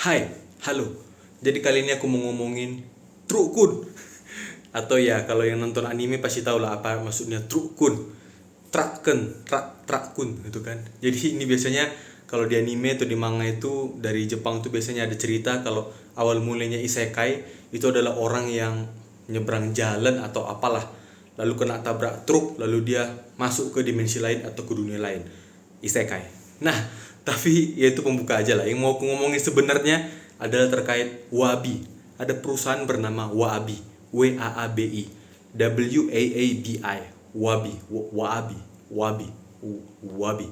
Hai, halo. Jadi kali ini aku mau ngomongin Trukun. Atau ya kalau yang nonton anime pasti tahu lah apa maksudnya Trukun. Trakun gitu kan. Jadi ini biasanya kalau di anime atau di manga itu dari Jepang tuh biasanya ada cerita kalau awal mulanya isekai itu adalah orang yang nyebrang jalan atau apalah, lalu kena tabrak truk, lalu dia masuk ke dimensi lain atau ke dunia lain. Isekai. Nah, tapi ya itu pembuka aja lah. Yang mau aku ngomongin sebenarnya adalah terkait Wabi. Ada perusahaan bernama Wabi, Wabi, Wabi, Wabi, Wabi, Wabi, Wabi.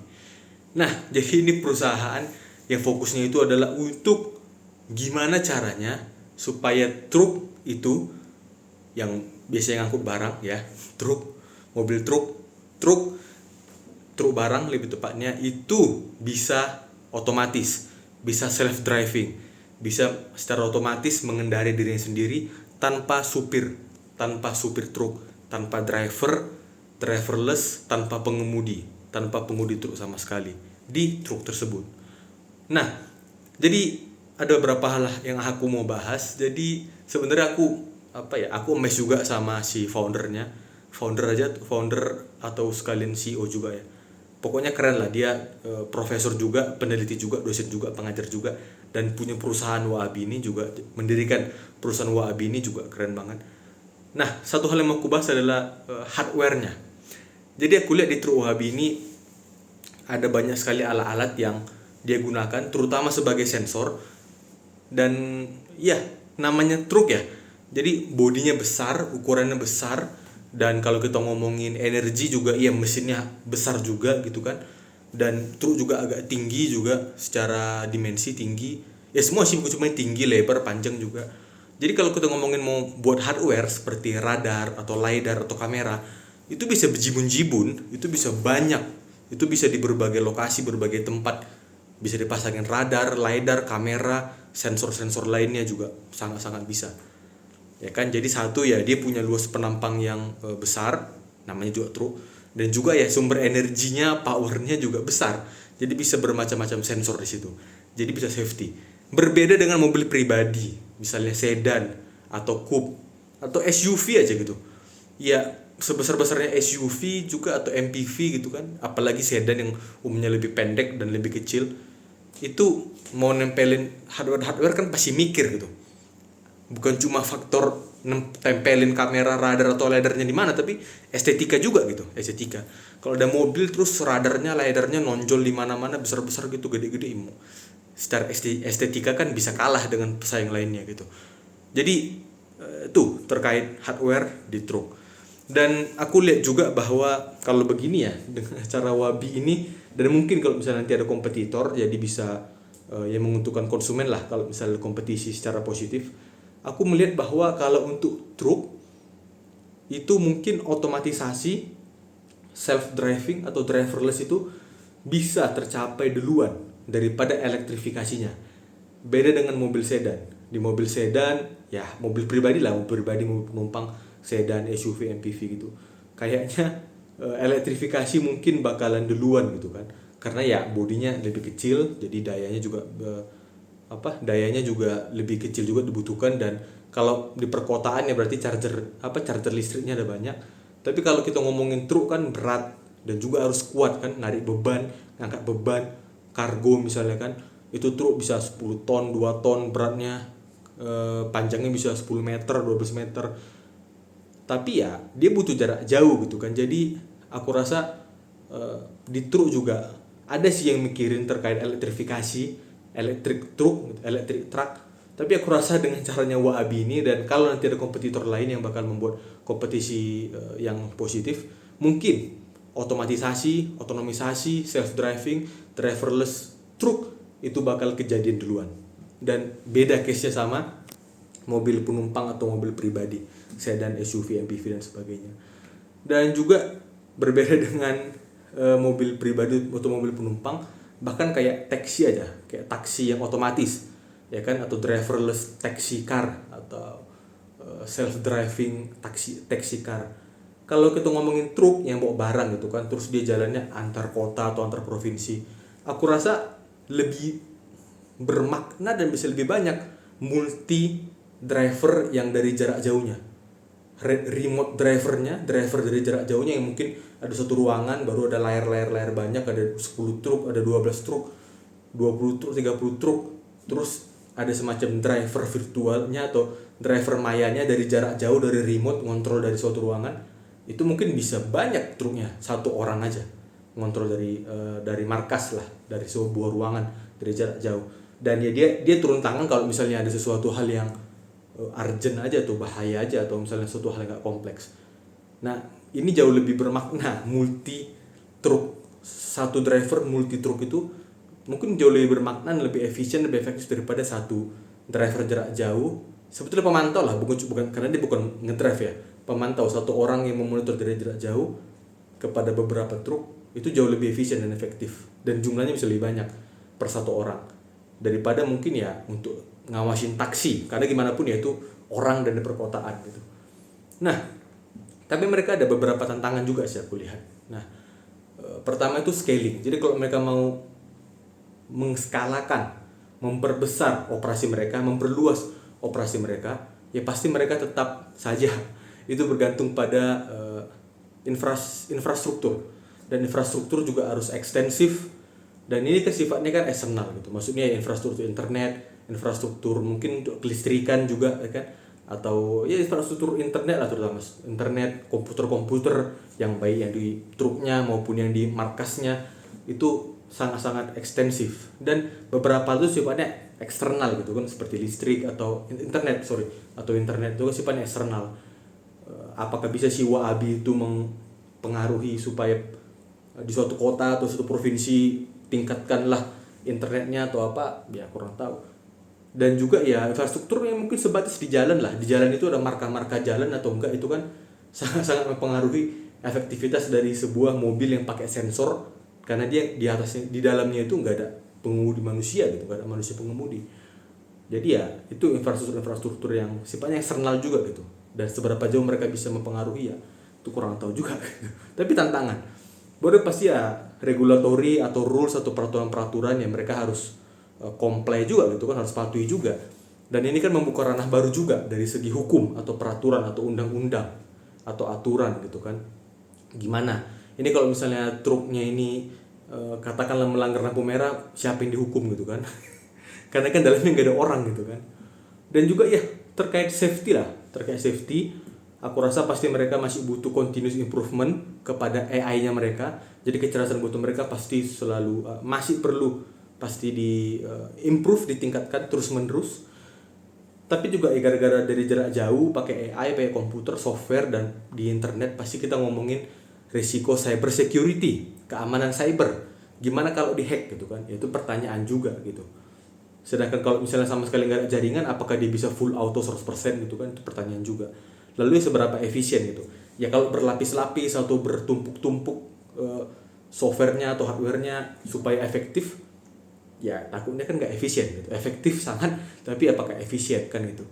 Nah, jadi ini perusahaan yang fokusnya itu adalah untuk gimana caranya supaya truk itu yang biasanya ngangkut barang ya, truk, mobil truk, truk truk barang lebih tepatnya itu bisa otomatis, bisa self driving, bisa secara otomatis mengendari dirinya sendiri tanpa supir truk, tanpa driverless, tanpa pengemudi truk sama sekali di truk tersebut. Nah, jadi ada beberapa hal yang aku mau bahas. Jadi sebenarnya aku amazed juga sama si founder atau sekalian CEO juga ya. Pokoknya keren lah dia, profesor juga, peneliti juga, dosen juga, pengajar juga, dan punya perusahaan Wabi ini juga, mendirikan perusahaan Wabi ini juga keren banget. Nah, satu hal yang mau aku bahas adalah hardware-nya. Jadi aku lihat di truk Wabi ini ada banyak sekali alat-alat yang dia gunakan, terutama sebagai sensor. Dan ya, namanya truk ya, jadi bodinya besar, ukurannya besar, dan kalau kita ngomongin energi juga iya, mesinnya besar juga gitu kan. Dan truk juga agak tinggi juga, secara dimensi tinggi ya, semua sih bukan cuma tinggi, lebar, panjang juga. Jadi kalau kita ngomongin mau buat hardware seperti radar atau lidar atau kamera, itu bisa bejibun-jibun, itu bisa banyak, itu bisa di berbagai lokasi, berbagai tempat, bisa dipasangin radar, lidar, kamera, sensor-sensor lainnya juga sangat-sangat bisa. Ya kan, jadi satu ya dia punya luas penampang yang besar, namanya juga truk, dan juga ya sumber energinya, powernya juga besar. Jadi bisa bermacam-macam sensor di situ. Jadi bisa safety. Berbeda dengan mobil pribadi, misalnya sedan atau coupe atau SUV aja gitu. Ya sebesar-besarnya SUV juga atau MPV gitu kan, apalagi sedan yang umumnya lebih pendek dan lebih kecil, itu mau nempelin hardware kan pasti mikir gitu. Bukan cuma faktor tempelin kamera, radar atau lidarnya di mana, tapi estetika juga gitu, estetika. Kalau ada mobil terus radarnya, lidarnya nonjol di mana-mana, besar-besar gitu, gede-gede, secara estetika kan bisa kalah dengan pesaing lainnya gitu. Jadi tuh terkait hardware di truk. Dan aku lihat juga bahwa kalau begini ya, dengan cara Wabi ini, dan mungkin kalau misalnya nanti ada kompetitor, jadi bisa yang menguntungkan konsumen lah kalau misalnya kompetisi secara positif. Aku melihat bahwa kalau untuk truk itu mungkin otomatisasi, self driving atau driverless itu bisa tercapai duluan daripada elektrifikasinya. Beda dengan mobil sedan. Di mobil sedan ya, mobil pribadi lah, mobil pribadi, mobil penumpang, sedan, SUV, MPV gitu, kayaknya elektrifikasi mungkin bakalan duluan gitu kan, karena ya bodinya lebih kecil, jadi dayanya juga lebih kecil juga dibutuhkan. Dan kalau di perkotaan ya berarti charger listriknya ada banyak. Tapi kalau kita ngomongin truk kan berat dan juga harus kuat kan, narik beban, ngangkat beban, kargo misalnya kan, itu truk bisa 10 ton, 2 ton beratnya, panjangnya bisa 10 meter, 12 meter. Tapi ya dia butuh jarak jauh gitu kan. Jadi aku rasa di truk juga ada sih yang mikirin terkait elektrifikasi, elektrik truk, elektrik truk. Tapi aku rasa dengan caranya Wabi ini, dan kalau nanti ada kompetitor lain yang bakal membuat kompetisi yang positif, mungkin otomatisasi, otonomisasi, self driving, driverless truk itu bakal kejadian duluan. Dan beda case-nya sama mobil penumpang atau mobil pribadi, sedan, SUV, MPV dan sebagainya. Dan juga berbeda dengan mobil pribadi atau mobil penumpang, bahkan kayak taksi aja, kayak taksi yang otomatis ya kan, atau driverless taxi car atau self driving taxi car. Kalau kita ngomongin truk yang bawa barang gitu kan, terus dia jalannya antar kota atau antar provinsi, aku rasa lebih bermakna dan bisa lebih banyak multi driver yang dari jarak jauhnya. Remote drivernya, driver dari jarak jauhnya yang mungkin ada satu ruangan baru ada layar banyak, ada 10 truk, ada 12 truk, 20 truk, 30 truk. Terus ada semacam driver virtualnya atau driver mayanya dari jarak jauh, dari remote ngontrol dari suatu ruangan. Itu mungkin bisa banyak truknya, satu orang aja ngontrol dari markas lah, dari sebuah ruangan dari jarak jauh. Dan ya dia turun tangan kalau misalnya ada sesuatu hal yang urgent aja atau bahaya aja, atau misalnya suatu hal yang gak kompleks. Nah ini jauh lebih bermakna, multi truk, satu driver multi truk itu mungkin jauh lebih bermakna, lebih efisien, lebih efektif daripada satu driver jarak jauh. Sebetulnya pemantau lah, bukan karena dia bukan ngedrive ya, pemantau, satu orang yang memonitor dari jarak jauh kepada beberapa truk itu jauh lebih efisien dan efektif, dan jumlahnya bisa lebih banyak per satu orang daripada mungkin ya untuk ngawasin taksi, karena gimana pun ya itu orang dan di perkotaan gitu. Nah tapi mereka ada beberapa tantangan juga sih aku lihat. Nah pertama itu scaling. Jadi kalau mereka mau mengskalakan, memperbesar operasi mereka, memperluas operasi mereka, ya pasti mereka tetap saja itu bergantung pada infrastruktur, dan infrastruktur juga harus ekstensif, dan ini kan sifatnya kan eksternal gitu. Maksudnya ya infrastruktur internet, infrastruktur mungkin untuk kelistrikan juga ya kan, atau ya infrastruktur internet lah, terutama internet, komputer yang baik yang di truknya maupun yang di markasnya itu sangat-sangat ekstensif, dan beberapa itu sifatnya eksternal gitu kan, seperti listrik atau internet itu kan sifatnya eksternal. Apakah bisa si Waabi itu mempengaruhi supaya di suatu kota atau suatu provinsi tingkatkanlah internetnya atau apa, ya kurang tahu. Dan juga ya infrastruktur yang mungkin sebatas di jalan lah, di jalan itu ada marka-marka jalan atau enggak, itu kan sangat-sangat mempengaruhi efektivitas dari sebuah mobil yang pakai sensor, karena dia di atasnya, di dalamnya itu enggak ada pengemudi manusia gitu, enggak ada manusia pengemudi. Jadi ya itu infrastruktur yang sifatnya eksternal juga gitu, dan seberapa jauh mereka bisa mempengaruhi ya itu kurang tahu juga. Tapi tantangan baru pasti ya regulatory atau rules atau peraturan-peraturan yang mereka harus comply juga gitu kan, harus patuhi juga. Dan ini kan membuka ranah baru juga dari segi hukum atau peraturan atau undang-undang atau aturan gitu kan. Gimana ini kalau misalnya truknya ini katakanlah melanggar lampu merah, siapa yang dihukum gitu kan? Karena kan dalamnya nggak ada orang gitu kan. Dan juga ya terkait safety lah, aku rasa pasti mereka masih butuh continuous improvement kepada AI-nya mereka. Jadi kecerdasan buatan mereka pasti selalu masih perlu pasti di improve, ditingkatkan terus menerus. Tapi juga ya gara-gara dari jarak jauh pakai AI, pakai komputer, software, dan di internet, pasti kita ngomongin risiko cyber security, keamanan cyber. Gimana kalau dihack gitu kan? Ya, itu pertanyaan juga gitu. Sedangkan kalau misalnya sama sekali nggak ada jaringan, apakah dia bisa full auto 100% gitu kan? Itu pertanyaan juga. Lalu seberapa efisien gitu? Ya kalau berlapis-lapis atau bertumpuk-tumpuk softwarenya atau hardwarenya supaya efektif, ya takutnya kan nggak efisien gitu. Efektif sangat, tapi apakah efisien kan itu.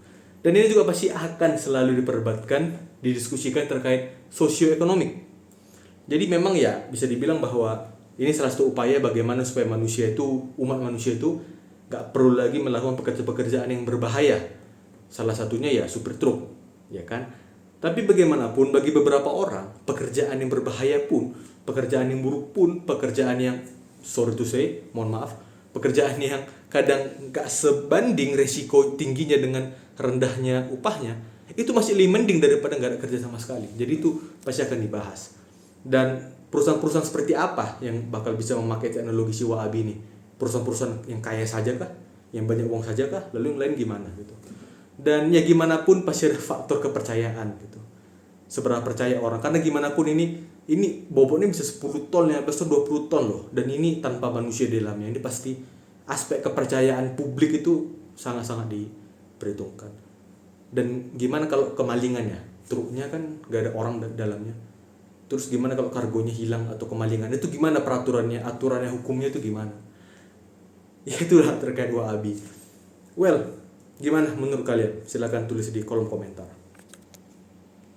Dan ini juga pasti akan selalu diperdebatkan, didiskusikan terkait sosioekonomik. Jadi memang ya bisa dibilang bahwa ini salah satu upaya bagaimana supaya umat manusia itu nggak perlu lagi melakukan pekerjaan yang berbahaya. Salah satunya ya supir truk, ya kan. Tapi bagaimanapun bagi beberapa orang, pekerjaan yang berbahaya pun, pekerjaan yang buruk pun, pekerjaan yang pekerjaan yang kadang gak sebanding resiko tingginya dengan rendahnya upahnya, itu masih lebih mending daripada gak ada kerja sama sekali. Jadi itu pasti akan dibahas. Dan perusahaan-perusahaan seperti apa yang bakal bisa memakai teknologi si Waabi ini? Perusahaan-perusahaan yang kaya saja kah? Yang banyak uang saja kah? Lalu yang lain gimana gitu? Dan ya gimana pun pasti ada faktor kepercayaan gitu. Seberapa percaya orang, karena gimana pun ini bobotnya bisa 10 ton, 15 ton, 20 ton loh, dan ini tanpa manusia di dalamnya. Ini pasti aspek kepercayaan publik itu sangat-sangat diperhitungkan. Dan gimana kalau kemalingannya? Truknya kan gak ada orang dalamnya. Terus gimana kalau kargonya hilang atau kemalingan? Itu gimana peraturannya, aturannya, hukumnya itu gimana? Ya itulah terkait Waabi. Well, gimana menurut kalian? Silakan tulis di kolom komentar.